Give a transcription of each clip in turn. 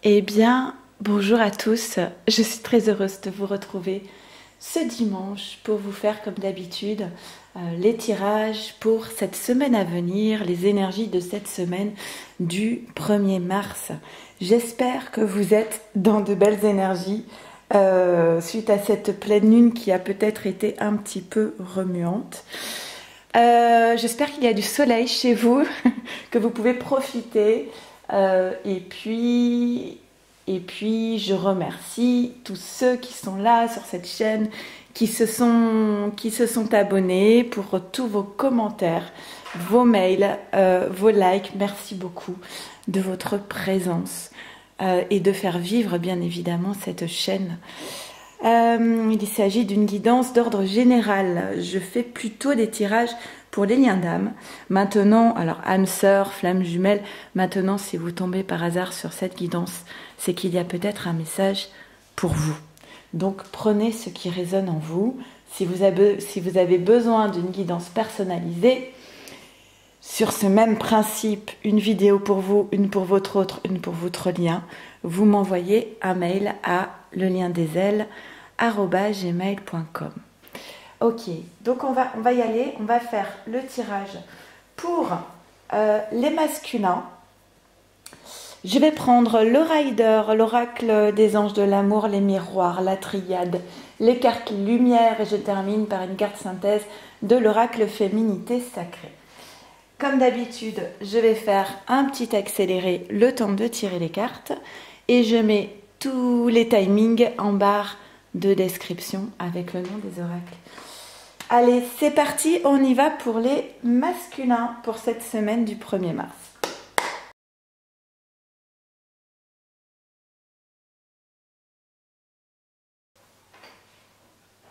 Eh bien, bonjour à tous. Je suis très heureuse de vous retrouver ce dimanche pour vous faire, comme d'habitude, les tirages pour cette semaine à venir, les énergies de cette semaine du 1er mars. J'espère que vous êtes dans de belles énergies suite à cette pleine lune qui a peut-être été un petit peu remuante. J'espère qu'il y a du soleil chez vous, que vous pouvez profiter. Et puis, je remercie tous ceux qui sont là sur cette chaîne, qui se sont abonnés pour tous vos commentaires, vos mails, vos likes. Merci beaucoup de votre présence et de faire vivre bien évidemment cette chaîne. Il s'agit d'une guidance d'ordre général. Je fais plutôt des tirages pour les liens d'âme. Maintenant, alors âme sœur, flamme jumelle, maintenant si vous tombez par hasard sur cette guidance, c'est qu'il y a peut-être un message pour vous. Donc prenez ce qui résonne en vous. Si vous avez besoin d'une guidance personnalisée, sur ce même principe, une vidéo pour vous, une pour votre autre, une pour votre lien, vous m'envoyez un mail à leliendesailes@gmail.com. Ok, donc on va y aller, on va faire le tirage pour les masculins. Je vais prendre le Rider, l'oracle des anges de l'amour, les miroirs, la triade, les cartes lumière et je termine par une carte synthèse de l'oracle féminité sacrée. Comme d'habitude, je vais faire un petit accéléré le temps de tirer les cartes et je mets tous les timings en barre de description avec le nom des oracles. Allez, c'est parti, on y va pour les masculins pour cette semaine du 1er mars.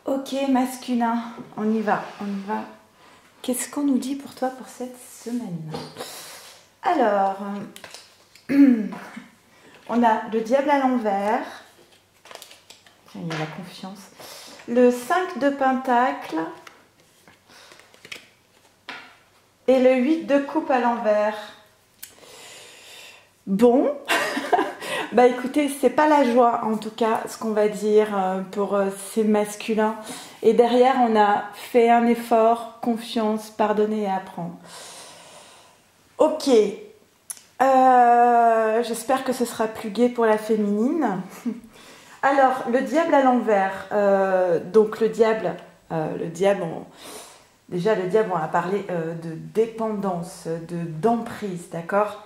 Ok, masculin, on y va. Qu'est-ce qu'on nous dit pour toi pour cette semaine? Alors, on a le diable à l'envers. Il y a la confiance. Le 5 de pentacle. Et le 8 de coupe à l'envers. Bon, bah écoutez, c'est pas la joie en tout cas, ce qu'on va dire pour ces masculins. Et derrière, on a fait un effort, confiance, pardonner et apprendre. Ok, j'espère que ce sera plus gai pour la féminine. Alors, le diable à l'envers. Donc le diable, déjà, le diable, on a parlé de dépendance, d'emprise, d'accord?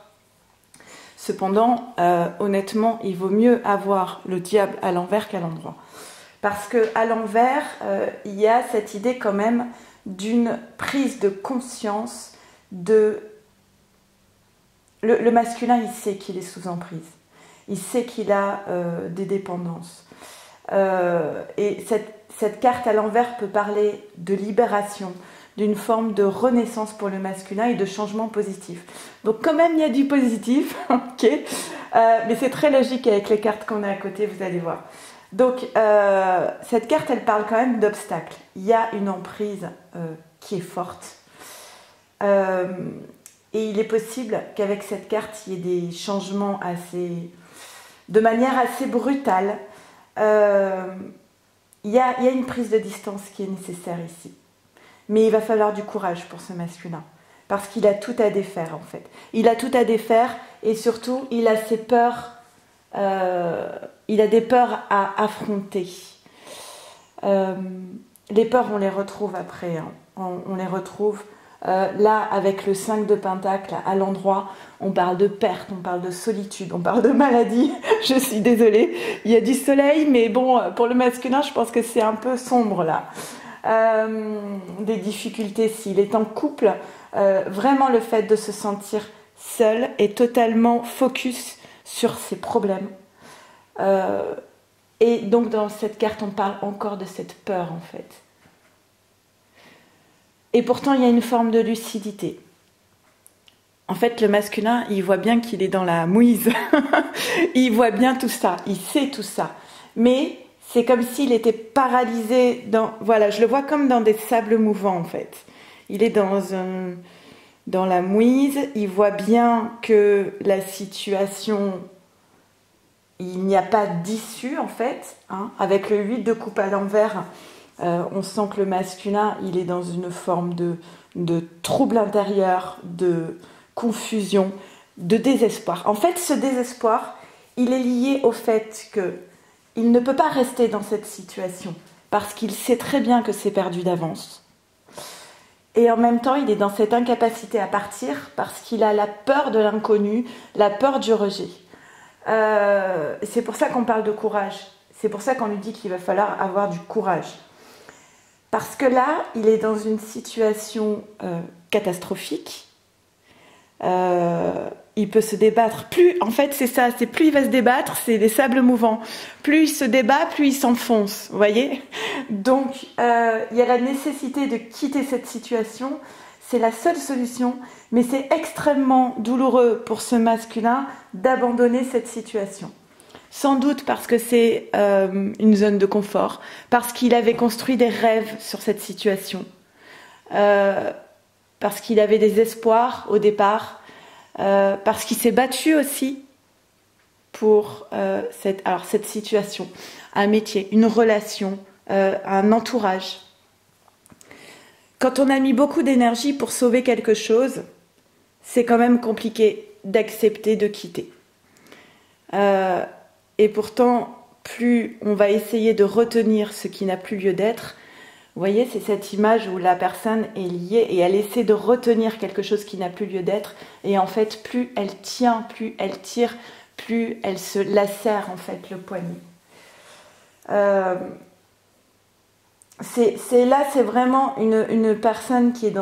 Cependant, honnêtement, il vaut mieux avoir le diable à l'envers qu'à l'endroit. Parce qu'à l'envers, il y a cette idée quand même d'une prise de conscience de... Le masculin, il sait qu'il est sous emprise. Il sait qu'il a des dépendances. Et cette carte à l'envers peut parler de libération, d'une forme de renaissance pour le masculin et de changement positif. Donc quand même, il y a du positif, ok, mais c'est très logique avec les cartes qu'on a à côté, vous allez voir. Donc cette carte, elle parle quand même d'obstacles. Il y a une emprise qui est forte. Et il est possible qu'avec cette carte, il y ait des changements de manière assez brutale. Il y a une prise de distance qui est nécessaire ici. Mais il va falloir du courage pour ce masculin. Parce qu'il a tout à défaire en fait. Il a tout à défaire et surtout, il a ses peurs. Il a des peurs à affronter. Les peurs, on les retrouve après. Hein. On les retrouve là avec le 5 de pentacle à l'endroit. On parle de perte, on parle de solitude, on parle de maladie. Je suis désolée. Il y a du soleil, mais bon, pour le masculin, je pense que c'est un peu sombre là. Des difficultés s'il est en couple, vraiment le fait de se sentir seul et totalement focus sur ses problèmes. Et donc dans cette carte, on parle encore de cette peur en fait. Et pourtant, il y a une forme de lucidité. En fait, le masculin, il voit bien qu'il est dans la mouise. Il voit bien tout ça, il sait tout ça. Mais c'est comme s'il était paralysé dans... Voilà, je le vois comme dans des sables mouvants, en fait. Il est dans la mouise, il voit bien que la situation il n'y a pas d'issue en fait. Avec le 8 de coupe à l'envers, on sent que le masculin, il est dans une forme de trouble intérieur, de confusion, de désespoir. En fait, ce désespoir, il est lié au fait qu'il ne peut pas rester dans cette situation parce qu'il sait très bien que c'est perdu d'avance. Et en même temps, il est dans cette incapacité à partir parce qu'il a la peur de l'inconnu, la peur du rejet. C'est pour ça qu'on parle de courage. C'est pour ça qu'on lui dit qu'il va falloir avoir du courage. Parce que là, il est dans une situation catastrophique. Il peut se débattre. En fait, c'est ça. C'est plus il va se débattre, c'est des sables mouvants. Plus il se débat, plus il s'enfonce. Vous voyez ? Donc, il y a la nécessité de quitter cette situation. C'est la seule solution. Mais c'est extrêmement douloureux pour ce masculin d'abandonner cette situation. Sans doute parce que c'est une zone de confort, parce qu'il avait construit des rêves sur cette situation, parce qu'il avait des espoirs au départ, parce qu'il s'est battu aussi pour cette situation, un métier, une relation, un entourage. Quand on a mis beaucoup d'énergie pour sauver quelque chose, c'est quand même compliqué d'accepter de quitter. Et pourtant, plus on va essayer de retenir ce qui n'a plus lieu d'être, vous voyez, c'est cette image où la personne est liée et elle essaie de retenir quelque chose qui n'a plus lieu d'être. Et en fait, plus elle tient, plus elle tire, plus elle se lacère en fait le poignet. C'est vraiment une personne qui est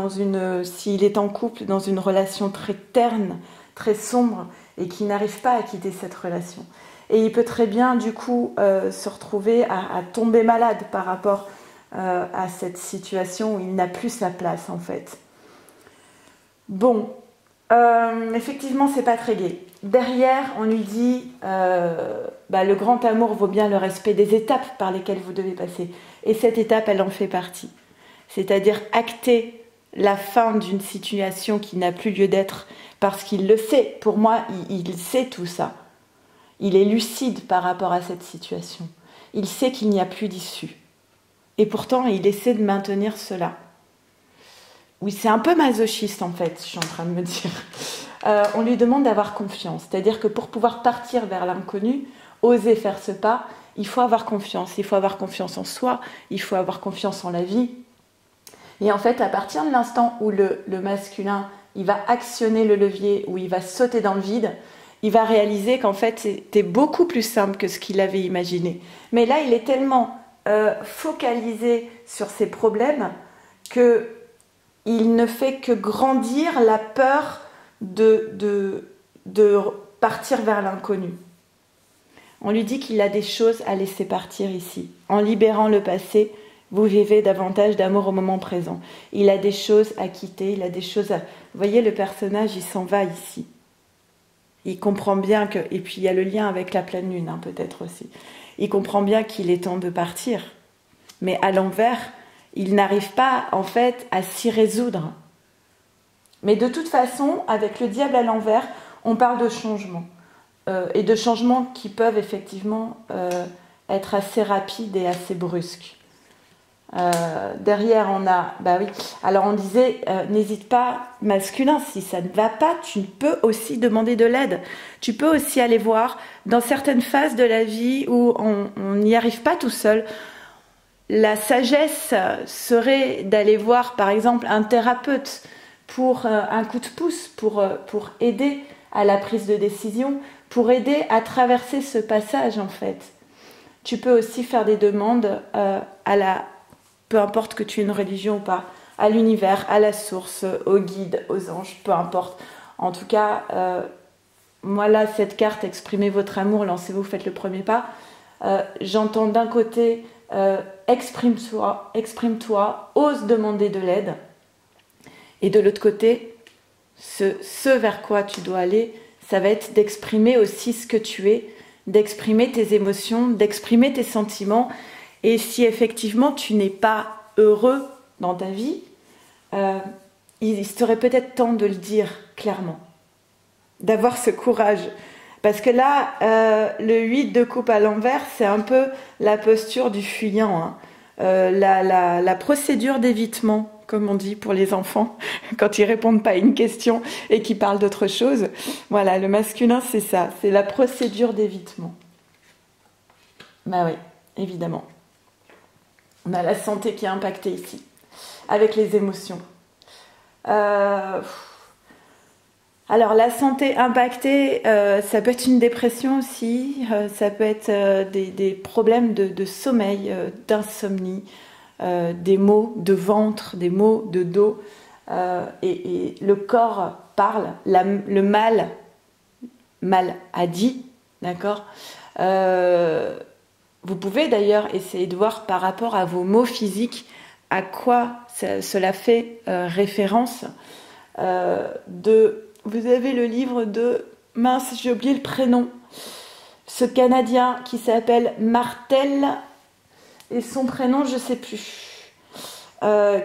s'il est en couple, dans une relation très terne, très sombre et qui n'arrive pas à quitter cette relation. Et il peut très bien du coup se retrouver à tomber malade par rapport à cette situation où il n'a plus sa place en fait. Bon, effectivement c'est pas très gai. Derrière on lui dit le grand amour vaut bien le respect des étapes par lesquelles vous devez passer. Et cette étape elle en fait partie. C'est-à-dire acter la fin d'une situation qui n'a plus lieu d'être parce qu'il le sait. Pour moi il sait tout ça. Il est lucide par rapport à cette situation. Il sait qu'il n'y a plus d'issue. Et pourtant, il essaie de maintenir cela. Oui, c'est un peu masochiste en fait, je suis en train de me dire. On lui demande d'avoir confiance. C'est-à-dire que pour pouvoir partir vers l'inconnu, oser faire ce pas, il faut avoir confiance. Il faut avoir confiance en soi, il faut avoir confiance en la vie. Et en fait, à partir de l'instant où le masculin, il va actionner le levier, où il va sauter dans le vide, il va réaliser qu'en fait, c'était beaucoup plus simple que ce qu'il avait imaginé. Mais là, il est tellement focalisé sur ses problèmes qu'il ne fait que grandir la peur de partir vers l'inconnu. On lui dit qu'il a des choses à laisser partir ici. En libérant le passé, vous vivez davantage d'amour au moment présent. Il a des choses à quitter, il a des choses à... Vous voyez, le personnage, il s'en va ici. Il comprend bien que... Et puis il y a le lien avec la pleine lune, peut-être aussi. Il comprend bien qu'il est temps de partir. Mais à l'envers, il n'arrive pas, en fait, à s'y résoudre. Mais de toute façon, avec le diable à l'envers, on parle de changements. Et de changements qui peuvent effectivement être assez rapides et assez brusques. Derrière, on a... Alors on disait, n'hésite pas, masculin, si ça ne va pas, tu peux aussi demander de l'aide. Tu peux aussi aller voir dans certaines phases de la vie où on n'y arrive pas tout seul. La sagesse serait d'aller voir, par exemple, un thérapeute pour un coup de pouce, pour aider à la prise de décision, pour aider à traverser ce passage, en fait. Tu peux aussi faire des demandes peu importe que tu aies une religion ou pas, à l'univers, à la source, aux guides, aux anges, peu importe. En tout cas, moi là, cette carte, exprimez votre amour, lancez-vous, faites le premier pas. J'entends d'un côté, exprime-toi, ose demander de l'aide. Et de l'autre côté, ce vers quoi tu dois aller, ça va être d'exprimer aussi ce que tu es, d'exprimer tes émotions, d'exprimer tes sentiments. Et si effectivement tu n'es pas heureux dans ta vie, il serait peut-être temps de le dire clairement, d'avoir ce courage. Parce que là, le 8 de coupe à l'envers, c'est un peu la posture du fuyant, hein. La procédure d'évitement, comme on dit pour les enfants, quand ils répondent pas à une question et qu'ils parlent d'autre chose. Voilà, le masculin, c'est ça, c'est la procédure d'évitement. Bah oui, évidemment. On a la santé qui est impactée ici, avec les émotions. Alors la santé impactée, ça peut être une dépression aussi, ça peut être des problèmes de sommeil, d'insomnie, des maux de ventre, des maux de dos, et le corps parle, le mal a dit, d'accord. Vous pouvez d'ailleurs essayer de voir par rapport à vos maux physiques à quoi cela fait référence. Vous avez le livre de... Mince, j'ai oublié le prénom. Ce Canadien qui s'appelle Martel, et son prénom, je ne sais plus.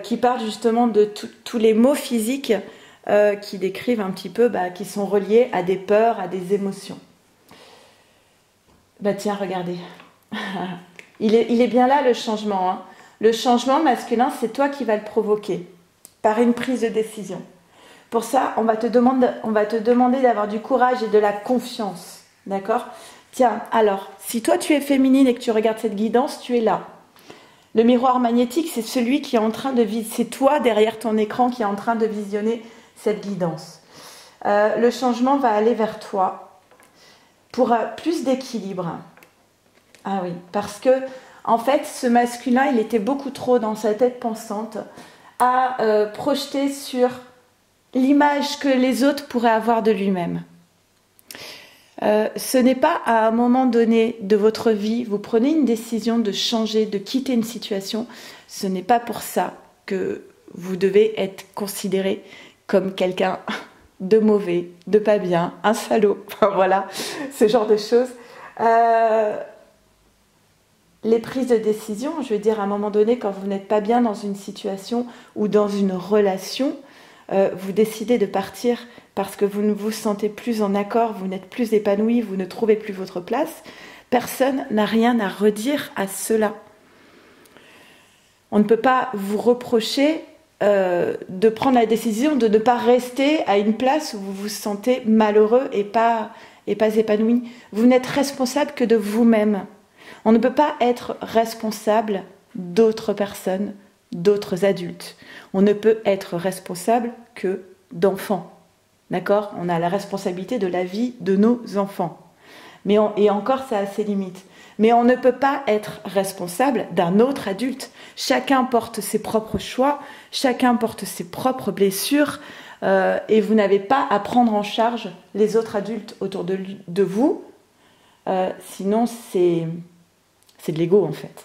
Qui parle justement de tous les maux physiques qui décrivent un petit peu, qui sont reliés à des peurs, à des émotions. Tiens, regardez. il est bien là le changement, hein. Le changement masculin, c'est toi qui vas le provoquer par une prise de décision. Pour ça, on va te demander d'avoir du courage et de la confiance. D'accord? Tiens, alors, si toi tu es féminine et que tu regardes cette guidance, tu es là. Le miroir magnétique, c'est celui qui est en train de c'est toi derrière ton écran qui est en train de visionner cette guidance. Le changement va aller vers toi pour plus d'équilibre. Ah oui, parce que en fait, ce masculin, il était beaucoup trop dans sa tête pensante à projeter sur l'image que les autres pourraient avoir de lui-même. Ce n'est pas à un moment donné de votre vie, vous prenez une décision de changer, de quitter une situation, ce n'est pas pour ça que vous devez être considéré comme quelqu'un de mauvais, de pas bien, un salaud, enfin voilà, ce genre de choses. Les prises de décision, je veux dire, à un moment donné, quand vous n'êtes pas bien dans une situation ou dans une relation, vous décidez de partir parce que vous ne vous sentez plus en accord, vous n'êtes plus épanoui, vous ne trouvez plus votre place. Personne n'a rien à redire à cela. On ne peut pas vous reprocher de prendre la décision de ne pas rester à une place où vous vous sentez malheureux et pas épanoui. Vous n'êtes responsable que de vous-même. On ne peut pas être responsable d'autres personnes, d'autres adultes. On ne peut être responsable que d'enfants. D'accord? On a la responsabilité de la vie de nos enfants. Et encore, ça a ses limites. Mais on ne peut pas être responsable d'un autre adulte. Chacun porte ses propres choix, chacun porte ses propres blessures, et vous n'avez pas à prendre en charge les autres adultes autour de vous. Sinon, c'est de l'ego, en fait.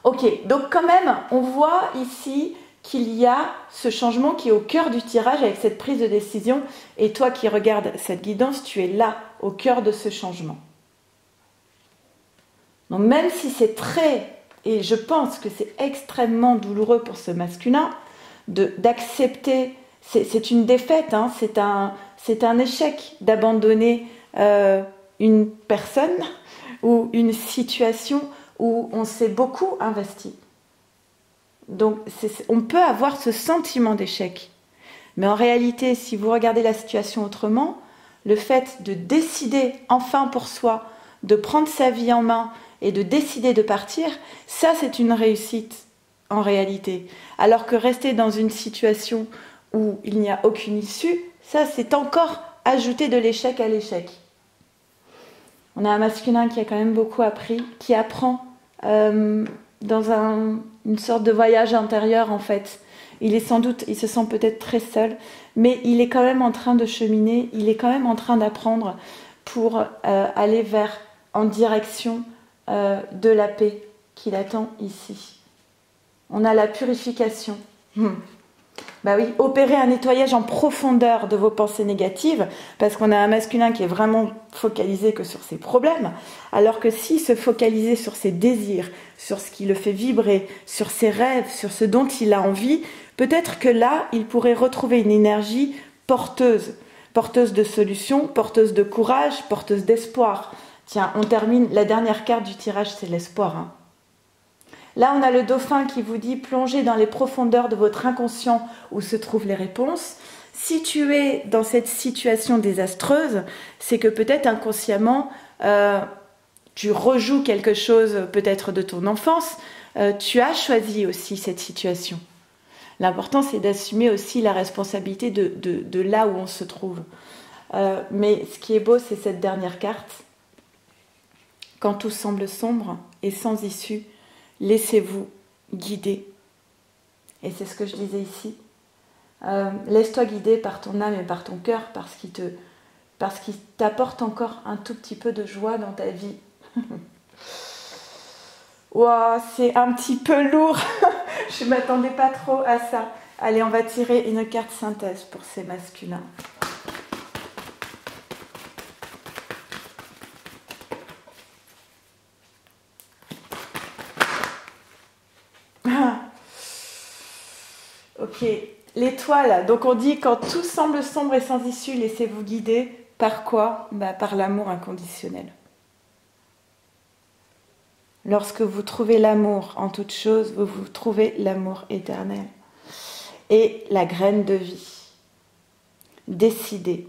Ok, donc quand même, on voit ici qu'il y a ce changement qui est au cœur du tirage avec cette prise de décision. Et toi qui regardes cette guidance, tu es là, au cœur de ce changement. Donc même si c'est et je pense que c'est extrêmement douloureux pour ce masculin, d'accepter, c'est une défaite, hein, c'est un échec d'abandonner une personne ou une situation où on s'est beaucoup investi. Donc on peut avoir ce sentiment d'échec. Mais en réalité, si vous regardez la situation autrement, le fait de décider enfin pour soi, de prendre sa vie en main et de décider de partir, ça c'est une réussite en réalité. Alors que rester dans une situation où il n'y a aucune issue, ça c'est encore ajouter de l'échec à l'échec. On a un masculin qui a quand même beaucoup appris, qui apprend dans une sorte de voyage intérieur en fait. Il se sent peut-être très seul, mais il est quand même en train de cheminer, il est quand même en train d'apprendre pour aller en direction de la paix qu'il attend ici. On a la purification. Bah oui, opérer un nettoyage en profondeur de vos pensées négatives, parce qu'on a un masculin qui est vraiment focalisé que sur ses problèmes, alors que s'il se focalisait sur ses désirs, sur ce qui le fait vibrer, sur ses rêves, sur ce dont il a envie, peut-être que là, il pourrait retrouver une énergie porteuse, porteuse de solutions, porteuse de courage, porteuse d'espoir. Tiens, on termine, la dernière carte du tirage, c'est l'espoir. Hein. Là, on a le dauphin qui vous dit « Plongez dans les profondeurs de votre inconscient où se trouvent les réponses ». Si tu es dans cette situation désastreuse, c'est que peut-être inconsciemment, tu rejoues quelque chose peut-être de ton enfance. Tu as choisi aussi cette situation. L'important, c'est d'assumer aussi la responsabilité de là où on se trouve. Mais ce qui est beau, c'est cette dernière carte. Quand tout semble sombre et sans issue, laissez-vous guider. Et c'est ce que je disais ici. Laisse-toi guider par ton âme et par ton cœur parce qu'il t'apporte encore un tout petit peu de joie dans ta vie. Wow, c'est un petit peu lourd. Je ne m'attendais pas trop à ça. Allez, on va tirer une carte synthèse pour ces masculins. Ok, l'étoile. Donc on dit quand tout semble sombre et sans issue, laissez-vous guider. Par quoi? Par l'amour inconditionnel. Lorsque vous trouvez l'amour en toute chose, vous trouvez l'amour éternel. Et la graine de vie. Décidez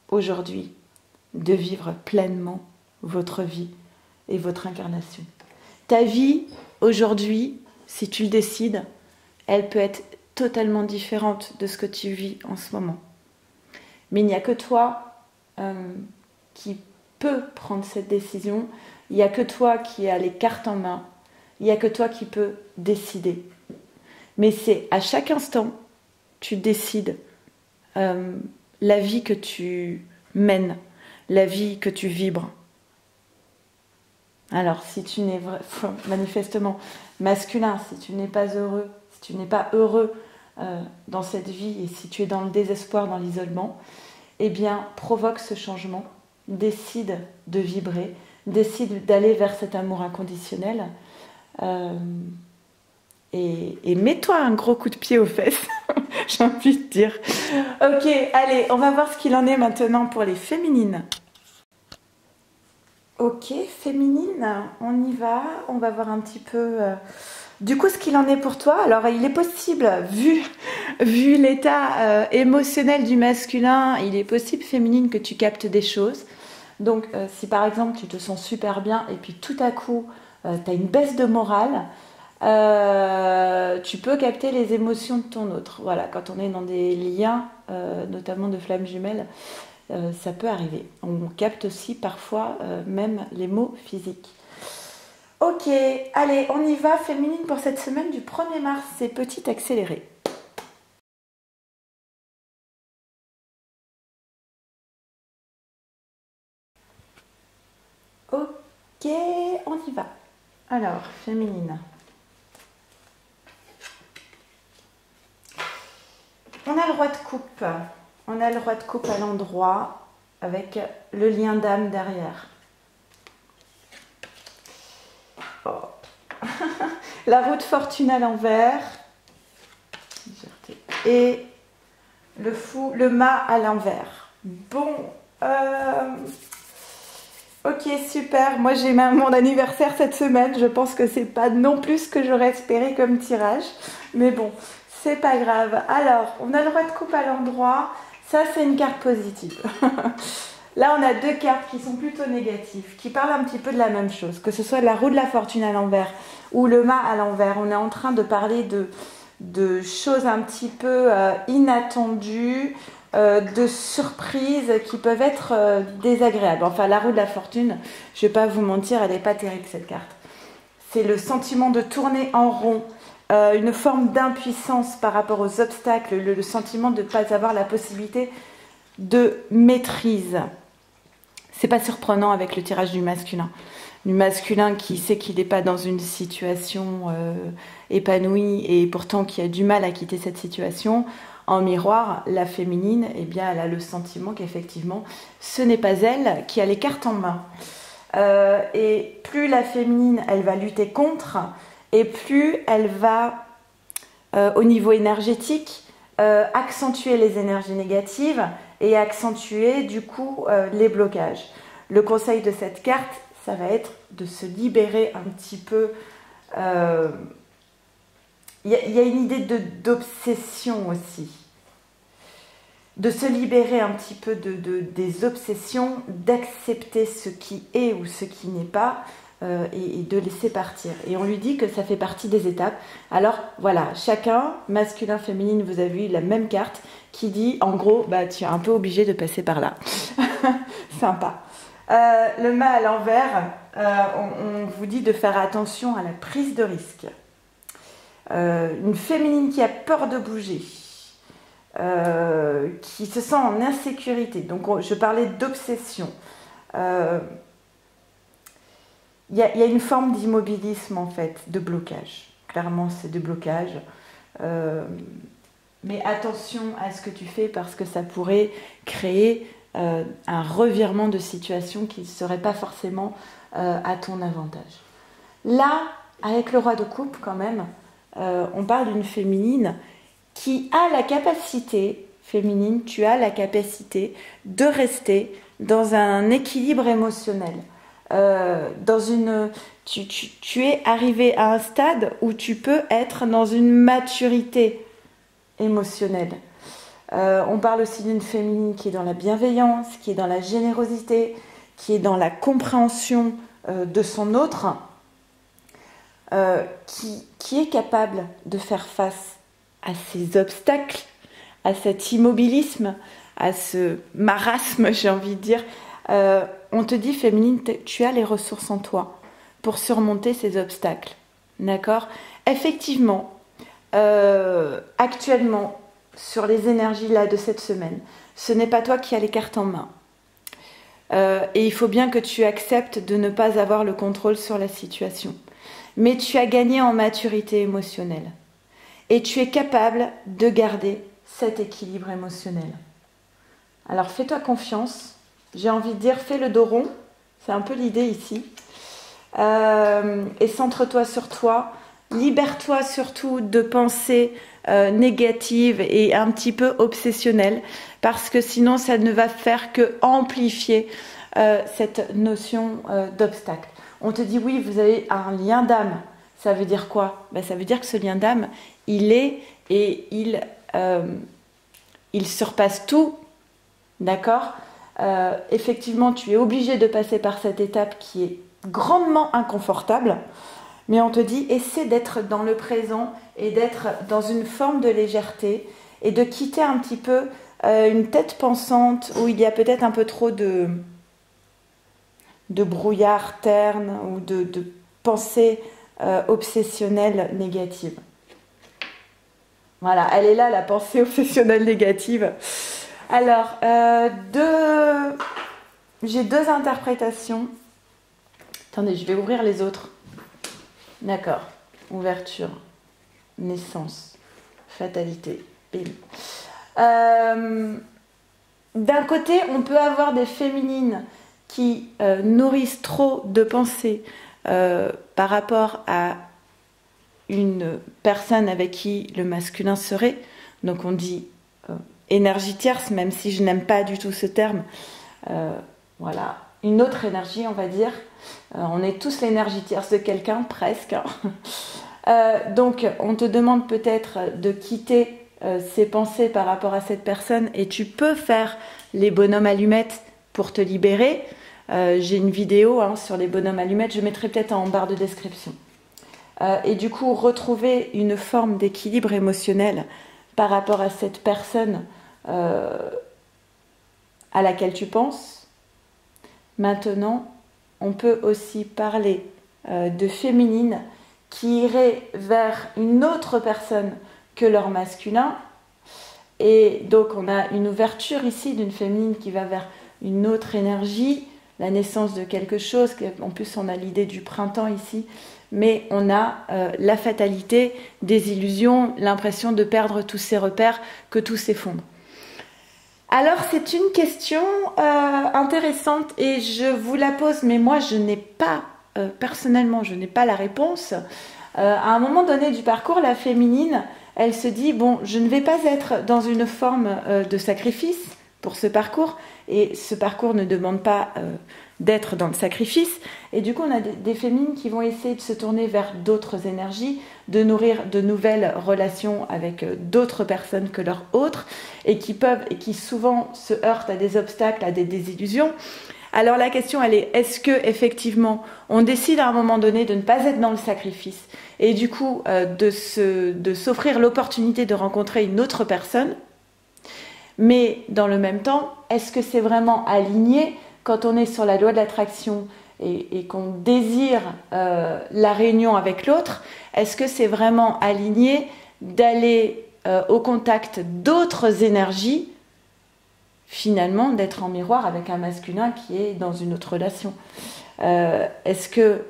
aujourd'hui de vivre pleinement votre vie et votre incarnation. Ta vie, aujourd'hui, si tu le décides, elle peut être totalement différente de ce que tu vis en ce moment. Mais il n'y a que toi qui peux prendre cette décision. Il n'y a que toi qui as les cartes en main. Il n'y a que toi qui peux décider. Mais c'est à chaque instant, tu décides la vie que tu mènes, la vie que tu vibres. Alors, si tu n'es manifestement masculin, si tu n'es pas heureux, si tu n'es pas heureux dans cette vie et si tu es dans le désespoir, dans l'isolement, eh bien, provoque ce changement, décide de vibrer, décide d'aller vers cet amour inconditionnel et mets-toi un gros coup de pied aux fesses, j'ai envie de dire. Ok, allez, on va voir ce qu'il en est maintenant pour les féminines. Ok, féminine, on y va. On va voir un petit peu du coup ce qu'il en est pour toi. Alors il est possible, vu l'état émotionnel du masculin, il est possible, féminine, que tu captes des choses. Donc si par exemple tu te sens super bien et puis tout à coup tu as une baisse de morale, tu peux capter les émotions de ton autre. Voilà, quand on est dans des liens, notamment de flammes jumelles, ça peut arriver. On capte aussi parfois même les mots physiques. Ok, allez, on y va, féminine, pour cette semaine du 1er mars. C'est petit accéléré. Ok, on y va. Alors, féminine. On a le roi de coupe. On a le roi de coupe à l'endroit avec le lien d'âme derrière. Oh. La roue de fortune à l'envers. Et le fou, le mât à l'envers. Bon. Ok, super. Moi, j'ai mon anniversaire cette semaine. Je pense que c'est pas non plus ce que j'aurais espéré comme tirage. Mais bon, c'est pas grave. Alors, on a le roi de coupe à l'endroit. Ça, c'est une carte positive. Là, on a deux cartes qui sont plutôt négatives, qui parlent un petit peu de la même chose. Que ce soit la roue de la fortune à l'envers ou le mât à l'envers. On est en train de parler de choses un petit peu inattendues, de surprises qui peuvent être désagréables. Enfin, la roue de la fortune, je ne vais pas vous mentir, elle n'est pas terrible cette carte. C'est le sentiment de tourner en rond, une forme d'impuissance par rapport aux obstacles, le sentiment de ne pas avoir la possibilité de maîtrise. C'est pas surprenant avec le tirage du masculin. Du masculin qui sait qu'il n'est pas dans une situation épanouie et pourtant qui a du mal à quitter cette situation. En miroir, la féminine, eh bien, elle a le sentiment qu'effectivement, ce n'est pas elle qui a les cartes en main. Et plus la féminine, elle va lutter contre, et plus elle va, au niveau énergétique, accentuer les énergies négatives et accentuer du coup les blocages. Le conseil de cette carte, ça va être de se libérer un petit peu. Il y a une idée d'obsession aussi. De se libérer un petit peu des obsessions, d'accepter ce qui est ou ce qui n'est pas, et de laisser partir. Et on lui dit que ça fait partie des étapes. Alors voilà, chacun, masculin, féminine, vous avez vu la même carte qui dit, en gros, bah, tu es un peu obligé de passer par là. Sympa. Le mât à l'envers, on vous dit de faire attention à la prise de risque. Une féminine qui a peur de bouger. Qui se sent en insécurité. Donc je parlais d'obsession. Il y a une forme d'immobilisme en fait, de blocage. Clairement c'est de blocage. Mais attention à ce que tu fais parce que ça pourrait créer un revirement de situation qui ne serait pas forcément à ton avantage. Là, avec le roi de coupe quand même, on parle d'une féminine qui a la capacité, féminine, tu as la capacité de rester dans un équilibre émotionnel. Tu es arrivé à un stade où tu peux être dans une maturité émotionnelle. On parle aussi d'une féminine qui est dans la bienveillance, qui est dans la générosité, qui est dans la compréhension de son autre, qui est capable de faire face à ces obstacles, à cet immobilisme, à ce marasme, j'ai envie de dire. On te dit, féminine, tu as les ressources en toi pour surmonter ces obstacles. D'accord ? Effectivement, actuellement, sur les énergies là de cette semaine, ce n'est pas toi qui as les cartes en main. Et il faut bien que tu acceptes de ne pas avoir le contrôle sur la situation. Mais tu as gagné en maturité émotionnelle. Et tu es capable de garder cet équilibre émotionnel. Alors fais-toi confiance. J'ai envie de dire, fais le dos rond. C'est un peu l'idée ici. Et centre-toi sur toi. Libère-toi surtout de pensées négatives et un petit peu obsessionnelles. Parce que sinon, ça ne va faire que amplifier cette notion d'obstacle. On te dit, oui, vous avez un lien d'âme. Ça veut dire quoi ? Ben, ça veut dire que ce lien d'âme, il est et il surpasse tout. D'accord ? Effectivement, tu es obligé de passer par cette étape qui est grandement inconfortable. Mais on te dit, essaie d'être dans le présent et d'être dans une forme de légèreté et de quitter un petit peu une tête pensante où il y a peut-être un peu trop de brouillard terne ou de pensées obsessionnelles négatives. Voilà, elle est là, la pensée obsessionnelle négative. Alors, j'ai deux interprétations. Attendez, je vais ouvrir les autres. D'accord. Ouverture, naissance, fatalité, bim. D'un côté, on peut avoir des féminines qui nourrissent trop de pensées par rapport à une personne avec qui le masculin serait. Donc on dit énergie tierce, même si je n'aime pas du tout ce terme. Voilà, une autre énergie, on va dire. On est tous l'énergie tierce de quelqu'un, presque. Donc on te demande peut-être de quitter ces pensées par rapport à cette personne et tu peux faire les bonhommes allumettes pour te libérer. J'ai une vidéo sur les bonhommes allumettes, je mettrai peut-être en barre de description. Et du coup, retrouver une forme d'équilibre émotionnel par rapport à cette personne à laquelle tu penses. Maintenant, on peut aussi parler de féminine qui irait vers une autre personne que leur masculin. Et donc, on a une ouverture ici d'une féminine qui va vers une autre énergie, la naissance de quelque chose. En plus, on a l'idée du printemps ici. Mais on a la fatalité, des illusions, l'impression de perdre tous ses repères, que tout s'effondre. Alors c'est une question intéressante et je vous la pose, mais moi je n'ai pas, personnellement je n'ai pas la réponse. À un moment donné du parcours, la féminine, elle se dit, bon, je ne vais pas être dans une forme de sacrifice pour ce parcours. Et ce parcours ne demande pas d'être dans le sacrifice. Et du coup, on a des féminines qui vont essayer de se tourner vers d'autres énergies, de nourrir de nouvelles relations avec d'autres personnes que leurs autres, et qui souvent se heurtent à des obstacles, à des désillusions. Alors la question, elle est, est-ce que effectivement, on décide à un moment donné de ne pas être dans le sacrifice et du coup de s'offrir l'opportunité de rencontrer une autre personne, mais dans le même temps, est-ce que c'est vraiment aligné quand on est sur la loi de l'attraction et qu'on désire la réunion avec l'autre? Est-ce que c'est vraiment aligné d'aller au contact d'autres énergies, finalement d'être en miroir avec un masculin qui est dans une autre relation? Est-ce que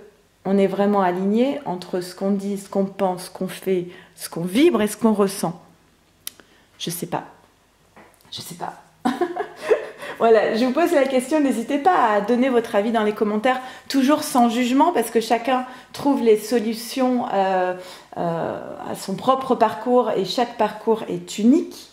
on est vraiment aligné entre ce qu'on dit, ce qu'on pense, ce qu'on fait, ce qu'on vibre et ce qu'on ressent? Je sais pas. Voilà, je vous pose la question, n'hésitez pas à donner votre avis dans les commentaires, toujours sans jugement, parce que chacun trouve les solutions à son propre parcours et chaque parcours est unique.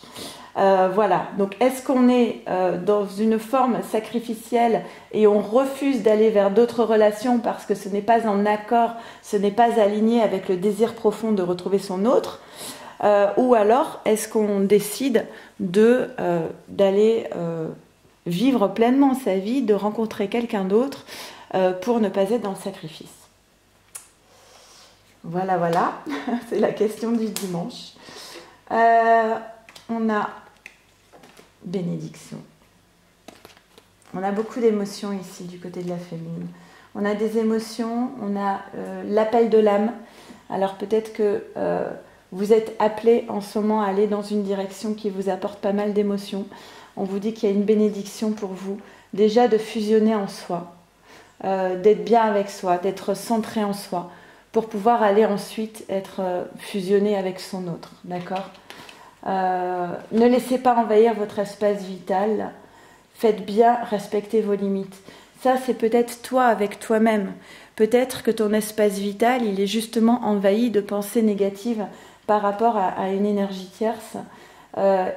Voilà, donc est-ce qu'on est dans une forme sacrificielle et on refuse d'aller vers d'autres relations parce que ce n'est pas en accord, ce n'est pas aligné avec le désir profond de retrouver son autre, ou alors est-ce qu'on décide d'aller vivre pleinement sa vie, de rencontrer quelqu'un d'autre pour ne pas être dans le sacrifice? Voilà, c'est la question du dimanche. On a bénédiction. On a beaucoup d'émotions ici du côté de la féminine. On a des émotions, on a l'appel de l'âme. Alors peut-être que vous êtes appelé en ce moment à aller dans une direction qui vous apporte pas mal d'émotions. On vous dit qu'il y a une bénédiction pour vous, déjà de fusionner en soi, d'être bien avec soi, d'être centré en soi, pour pouvoir aller ensuite être fusionné avec son autre, d'accord ? Ne laissez pas envahir votre espace vital, faites bien respecter vos limites. Ça, c'est peut-être toi avec toi-même. Peut-être que ton espace vital, il est justement envahi de pensées négatives par rapport à une énergie tierce,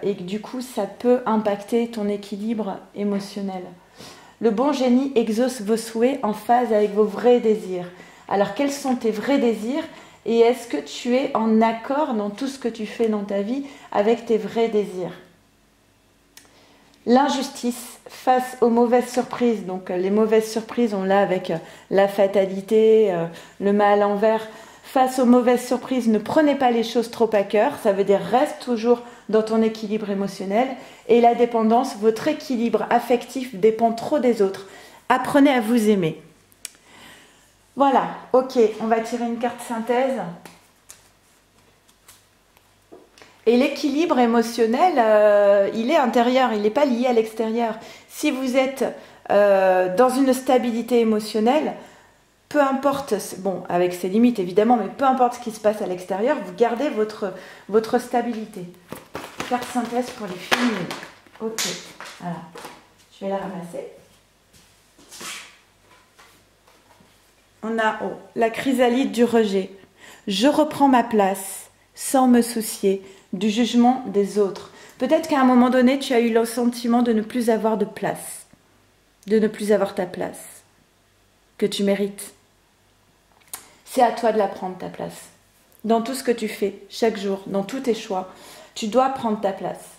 et que du coup, ça peut impacter ton équilibre émotionnel. Le bon génie exauce vos souhaits en phase avec vos vrais désirs. Alors, quels sont tes vrais désirs ? Et est-ce que tu es en accord dans tout ce que tu fais dans ta vie avec tes vrais désirs? L'injustice face aux mauvaises surprises. Donc les mauvaises surprises, on l'a avec la fatalité, le mal envers. Face aux mauvaises surprises, ne prenez pas les choses trop à cœur. Ça veut dire reste toujours dans ton équilibre émotionnel. Et la dépendance, votre équilibre affectif dépend trop des autres. Apprenez à vous aimer. Voilà, ok, on va tirer une carte synthèse. Et l'équilibre émotionnel, il est intérieur, il n'est pas lié à l'extérieur. Si vous êtes dans une stabilité émotionnelle, peu importe, bon, avec ses limites évidemment, mais peu importe ce qui se passe à l'extérieur, vous gardez votre stabilité. Carte synthèse pour les féminines. Ok, voilà, je vais la ramasser. On a la chrysalide du rejet. Je reprends ma place sans me soucier du jugement des autres. Peut-être qu'à un moment donné, tu as eu le sentiment de ne plus avoir de place, de ne plus avoir ta place, que tu mérites. C'est à toi de la prendre, ta place. Dans tout ce que tu fais, chaque jour, dans tous tes choix, tu dois prendre ta place.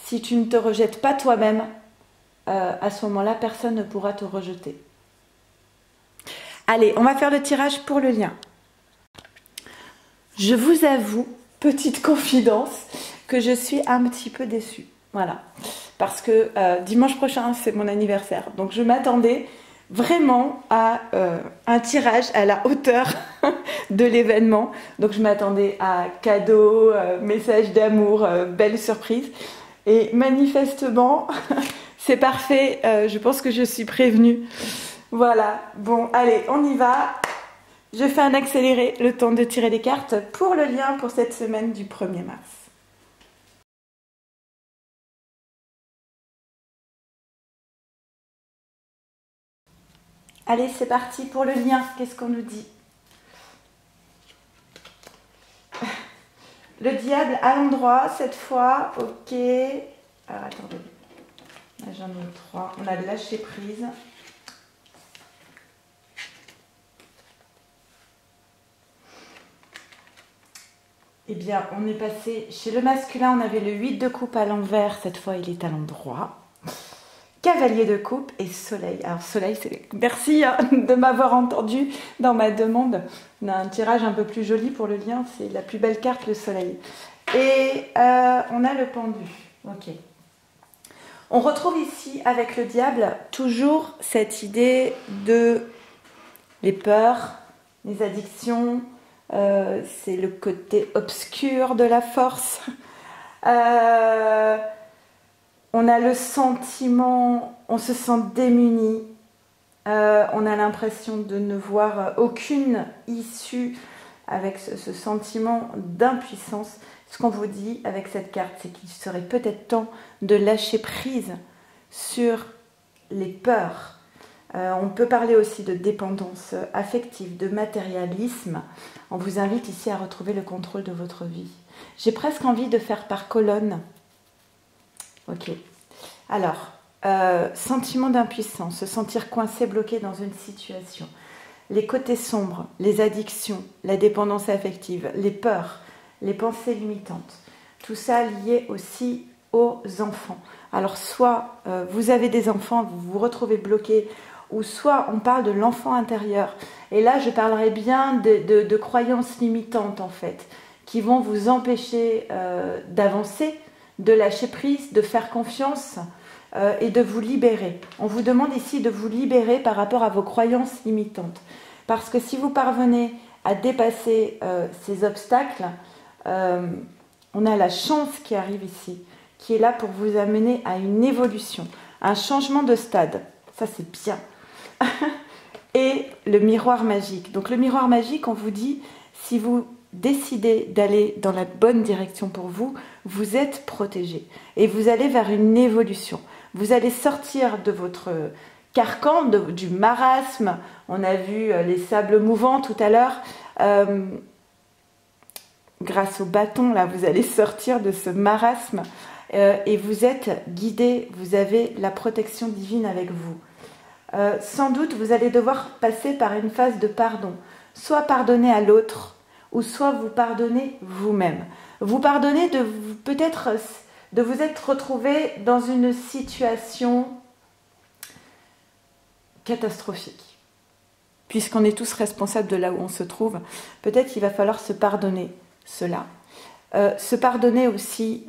Si tu ne te rejettes pas toi-même, à ce moment-là, personne ne pourra te rejeter. Allez, on va faire le tirage pour le lien. Je vous avoue, petite confidence, que je suis un petit peu déçue. Voilà. Parce que dimanche prochain, c'est mon anniversaire. Donc je m'attendais vraiment à un tirage à la hauteur de l'événement. Donc je m'attendais à cadeaux, messages d'amour, belles surprises. Et manifestement, c'est parfait. Je pense que je suis prévenue. Voilà, bon, allez, on y va. Je fais un accéléré, le temps de tirer les cartes pour le lien pour cette semaine du 1er mars. Allez, c'est parti pour le lien. Qu'est-ce qu'on nous dit? Le diable à l'endroit, cette fois. Ok. Alors attendez, là j'en ai 3. On a le lâcher prise. Eh bien, on est passé chez le masculin, on avait le 8 de coupe à l'envers, cette fois il est à l'endroit. Cavalier de coupe et soleil. Alors soleil, c'est... Merci de m'avoir entendu dans ma demande. On a un tirage un peu plus joli pour le lien, c'est la plus belle carte, le soleil. Et on a le pendu. Ok. On retrouve ici avec le diable toujours cette idée de les peurs, les addictions, c'est le côté obscur de la force. On a le sentiment, on se sent démuni, on a l'impression de ne voir aucune issue avec ce sentiment d'impuissance. Ce qu'on vous dit avec cette carte, c'est qu'il serait peut-être temps de lâcher prise sur les peurs. On peut parler aussi de dépendance affective, de matérialisme. On vous invite ici à retrouver le contrôle de votre vie. J'ai presque envie de faire par colonne. Ok. Alors, sentiment d'impuissance, se sentir coincé, bloqué dans une situation. Les côtés sombres, les addictions, la dépendance affective, les peurs, les pensées limitantes. Tout ça lié aussi aux enfants. Alors, soit vous avez des enfants, vous vous retrouvez bloqué, ou soit on parle de l'enfant intérieur. Et là, je parlerai bien de croyances limitantes, en fait, qui vont vous empêcher d'avancer, de lâcher prise, de faire confiance et de vous libérer. On vous demande ici de vous libérer par rapport à vos croyances limitantes. Parce que si vous parvenez à dépasser ces obstacles, on a la chance qui arrive ici, qui est là pour vous amener à une évolution, un changement de stade. Ça, c'est bien. Et le miroir magique. Donc le miroir magique, on vous dit, si vous décidez d'aller dans la bonne direction pour vous, vous êtes protégé. Et vous allez vers une évolution. Vous allez sortir de votre carcan, du marasme. On a vu les sables mouvants tout à l'heure. Grâce au bâton, là, vous allez sortir de ce marasme. Et vous êtes guidé, vous avez la protection divine avec vous. Sans doute, vous allez devoir passer par une phase de pardon. Soit pardonner à l'autre, ou soit vous pardonner vous-même. Vous pardonnez peut-être de vous être retrouvé dans une situation catastrophique. Puisqu'on est tous responsables de là où on se trouve, peut-être qu'il va falloir se pardonner cela. Se pardonner aussi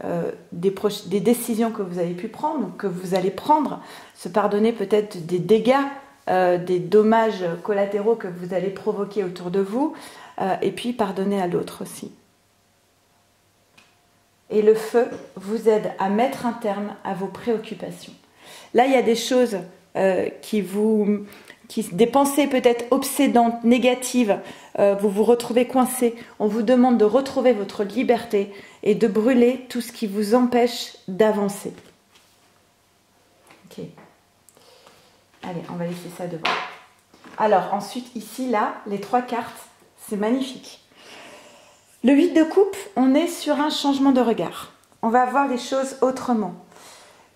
des décisions que vous avez pu prendre, ou que vous allez prendre, se pardonner peut-être des dégâts, des dommages collatéraux que vous allez provoquer autour de vous, et puis pardonner à l'autre aussi. Et le feu vous aide à mettre un terme à vos préoccupations. Là, il y a des choses des pensées peut-être obsédantes, négatives, vous vous retrouvez coincé, on vous demande de retrouver votre liberté et de brûler tout ce qui vous empêche d'avancer. Ok. Allez, on va laisser ça devant. Alors, ensuite, ici, là, les 3 cartes, c'est magnifique. Le 8 de coupe, on est sur un changement de regard. On va voir les choses autrement.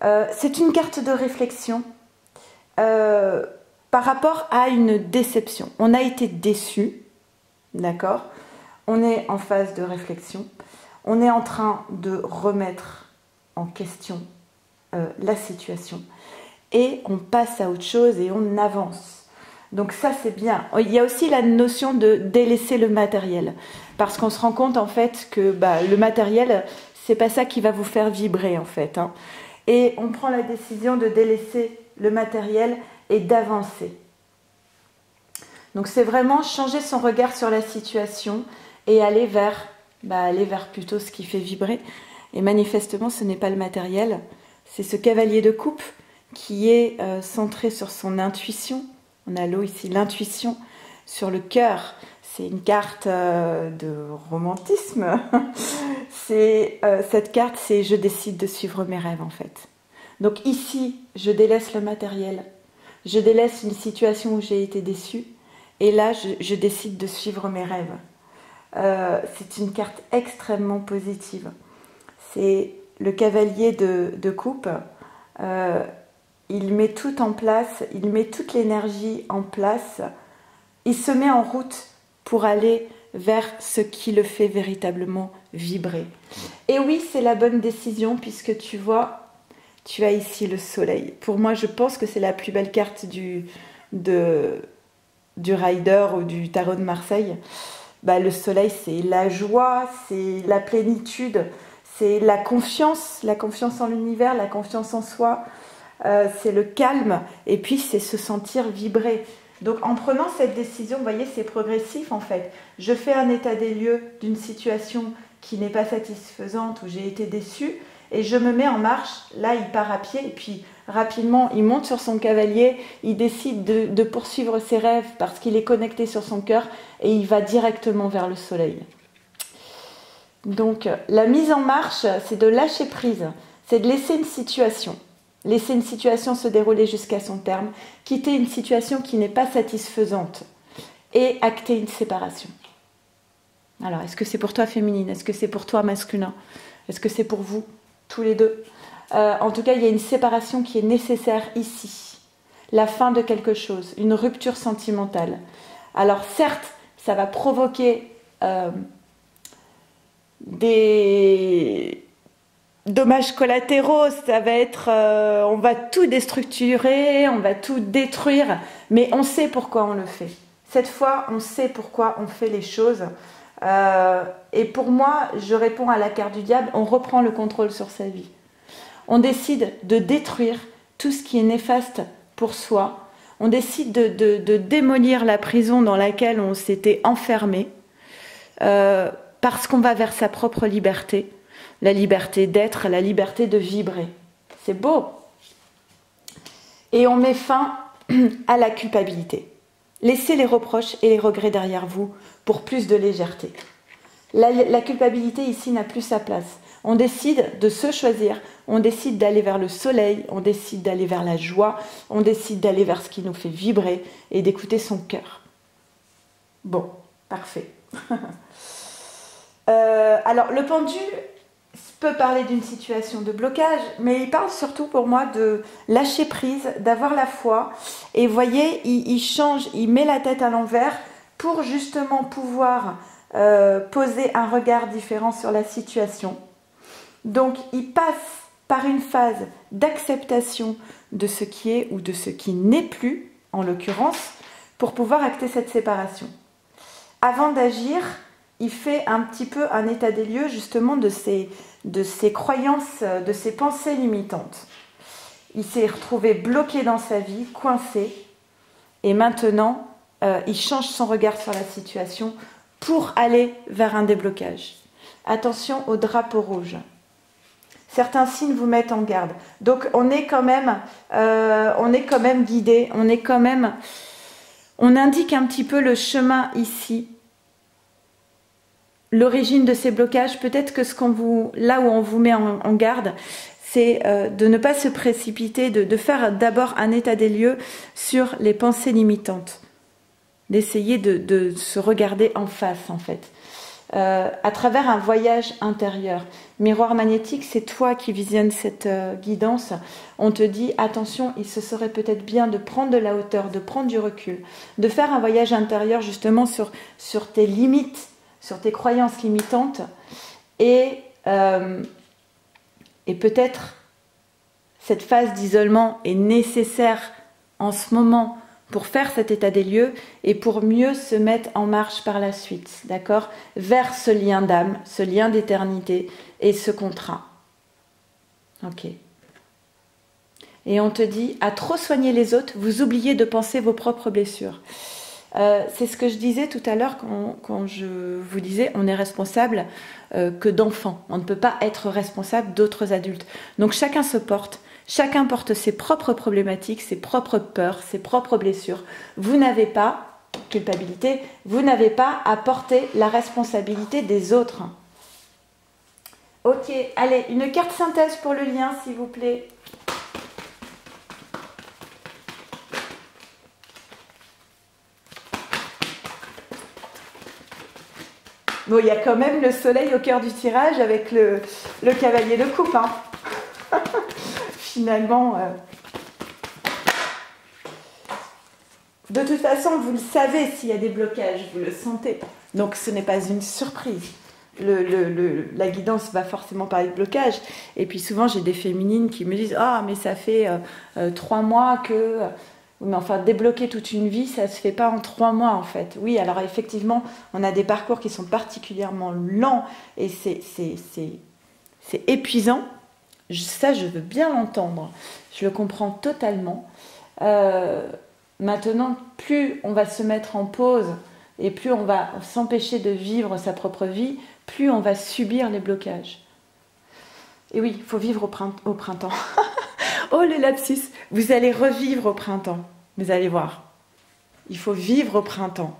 C'est une carte de réflexion. Par rapport à une déception. On a été déçu, d'accord? On est en phase de réflexion. On est en train de remettre en question la situation. Et on passe à autre chose et on avance. Donc ça, c'est bien. Il y a aussi la notion de délaisser le matériel. Parce qu'on se rend compte, en fait, que le matériel, c'est pas ça qui va vous faire vibrer, en fait. Hein. Et on prend la décision de délaisser le matériel et d'avancer. Donc c'est vraiment changer son regard sur la situation et aller vers plutôt ce qui fait vibrer. Et manifestement, ce n'est pas le matériel, c'est ce cavalier de coupe qui est centré sur son intuition. On a l'eau ici, l'intuition, sur le cœur. C'est une carte de romantisme. Cette carte, c'est « je décide de suivre mes rêves » en fait. Donc ici, je délaisse le matériel. Je délaisse une situation où j'ai été déçue et là, je décide de suivre mes rêves. C'est une carte extrêmement positive. C'est le cavalier de coupe, il met tout en place, il met toute l'énergie en place, il se met en route pour aller vers ce qui le fait véritablement vibrer. Et oui, c'est la bonne décision puisque tu vois, tu as ici le soleil. Pour moi, je pense que c'est la plus belle carte du Rider ou du tarot de Marseille. Bah, le soleil, c'est la joie, c'est la plénitude, c'est la confiance en l'univers, la confiance en soi, c'est le calme et puis c'est se sentir vibrer. Donc en prenant cette décision, vous voyez, c'est progressif en fait. Je fais un état des lieux d'une situation qui n'est pas satisfaisante, où j'ai été déçue, et je me mets en marche. Là, il part à pied, et puis rapidement, il monte sur son cavalier, il décide de poursuivre ses rêves parce qu'il est connecté sur son cœur, et il va directement vers le soleil. Donc la mise en marche, c'est de lâcher prise, c'est de laisser une situation se dérouler jusqu'à son terme, quitter une situation qui n'est pas satisfaisante et acter une séparation. Alors, est-ce que c'est pour toi féminine? Est-ce que c'est pour toi masculin? Est-ce que c'est pour vous, tous les deux? En tout cas, il y a une séparation qui est nécessaire ici. La fin de quelque chose, une rupture sentimentale. Alors certes, ça va provoquer des dommages collatéraux, ça va être, on va tout déstructurer, on va tout détruire, mais on sait pourquoi on le fait. Cette fois, on sait pourquoi on fait les choses. Et pour moi, je réponds à la carte du diable, on reprend le contrôle sur sa vie. On décide de détruire tout ce qui est néfaste pour soi. On décide de démolir la prison dans laquelle on s'était enfermé, parce qu'on va vers sa propre liberté. La liberté d'être, la liberté de vibrer. C'est beau. Et on met fin à la culpabilité. Laissez les reproches et les regrets derrière vous pour plus de légèreté. La culpabilité ici n'a plus sa place. On décide de se choisir, on décide d'aller vers le soleil, on décide d'aller vers la joie, on décide d'aller vers ce qui nous fait vibrer et d'écouter son cœur. Bon, parfait. Alors, le pendu peut parler d'une situation de blocage, mais il parle surtout pour moi de lâcher prise, d'avoir la foi. Et vous voyez, il change, il met la tête à l'envers pour justement pouvoir poser un regard différent sur la situation. Donc, il passe par une phase d'acceptation de ce qui est ou de ce qui n'est plus, en l'occurrence, pour pouvoir acter cette séparation. Avant d'agir, il fait un petit peu un état des lieux justement de ses croyances, de ses pensées limitantes. Il s'est retrouvé bloqué dans sa vie, coincé, et maintenant, il change son regard sur la situation pour aller vers un déblocage. Attention au drapeau rouge. Certains signes vous mettent en garde. Donc on est quand même guidé, on indique un petit peu le chemin ici. L'origine de ces blocages, peut-être que là où on vous met en garde, c'est de ne pas se précipiter, de faire d'abord un état des lieux sur les pensées limitantes, d'essayer de se regarder en face en fait, à travers un voyage intérieur. Miroir magnétique, c'est toi qui visionnes cette guidance. On te dit attention, il se serait peut-être bien de prendre de la hauteur, de prendre du recul, de faire un voyage intérieur justement sur tes limites, sur tes croyances limitantes, et peut-être cette phase d'isolement est nécessaire en ce moment pour faire cet état des lieux et pour mieux se mettre en marche par la suite, d'accord, vers ce lien d'âme, ce lien d'éternité et ce contrat. Ok. Et on te dit, à trop soigner les autres, vous oubliez de penser vos propres blessures. C'est ce que je disais tout à l'heure quand je vous disais on est responsable que d'enfants. On ne peut pas être responsable d'autres adultes. Donc chacun porte ses propres problématiques, ses propres peurs, ses propres blessures. Vous n'avez pas, culpabilité, vous n'avez pas à porter la responsabilité des autres. Ok, allez, une carte synthèse pour le lien s'il vous plaît. Bon, il y a quand même le soleil au cœur du tirage avec le cavalier de coupe. Hein. Finalement, de toute façon, vous le savez s'il y a des blocages, vous le sentez. Donc, ce n'est pas une surprise. La guidance va forcément parler de blocage. Et puis souvent, j'ai des féminines qui me disent « Ah, mais ça fait 3 mois que… » Mais enfin, débloquer toute une vie, ça ne se fait pas en 3 mois, en fait. Oui, alors effectivement, on a des parcours qui sont particulièrement lents et c'est épuisant. Ça, je veux bien l'entendre. Je le comprends totalement. Maintenant, plus on va se mettre en pause et plus on va s'empêcher de vivre sa propre vie, plus on va subir les blocages. Et oui, il faut vivre au printemps. Oh, le lapsus! Vous allez revivre au printemps. Vous allez voir. Il faut vivre au printemps.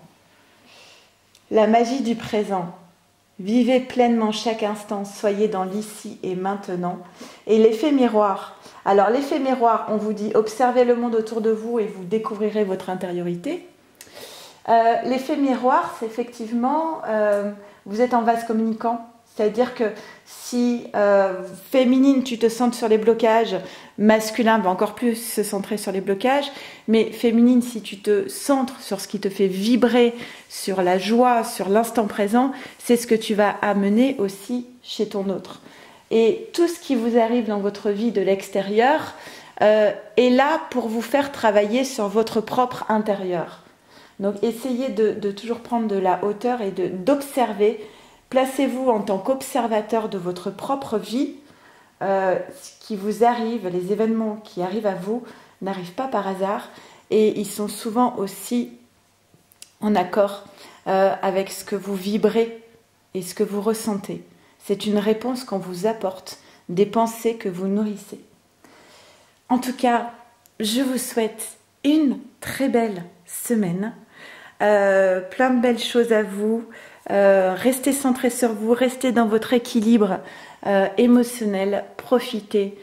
La magie du présent. Vivez pleinement chaque instant. Soyez dans l'ici et maintenant. Et l'effet miroir. Alors, l'effet miroir, on vous dit, observez le monde autour de vous et vous découvrirez votre intériorité. L'effet miroir, c'est effectivement, vous êtes en vase communicant. C'est-à-dire que si féminine, tu te centres sur les blocages, masculin va encore plus se centrer sur les blocages, mais féminine, si tu te centres sur ce qui te fait vibrer, sur la joie, sur l'instant présent, c'est ce que tu vas amener aussi chez ton autre. Et tout ce qui vous arrive dans votre vie de l'extérieur est là pour vous faire travailler sur votre propre intérieur. Donc essayez de toujours prendre de la hauteur et d'observer. Placez-vous en tant qu'observateur de votre propre vie. Ce qui vous arrive, les événements qui arrivent à vous n'arrivent pas par hasard et ils sont souvent aussi en accord avec ce que vous vibrez et ce que vous ressentez. C'est une réponse qu'on vous apporte des pensées que vous nourrissez. En tout cas, je vous souhaite une très belle semaine, plein de belles choses à vous. Restez centrés sur vous, restez dans votre équilibre émotionnel, profitez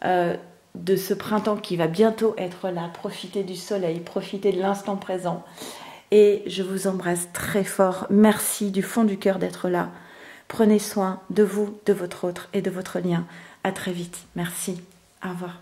de ce printemps qui va bientôt être là, profitez du soleil, profitez de l'instant présent et je vous embrasse très fort, merci du fond du cœur d'être là, prenez soin de vous, de votre autre et de votre lien, à très vite, merci, au revoir.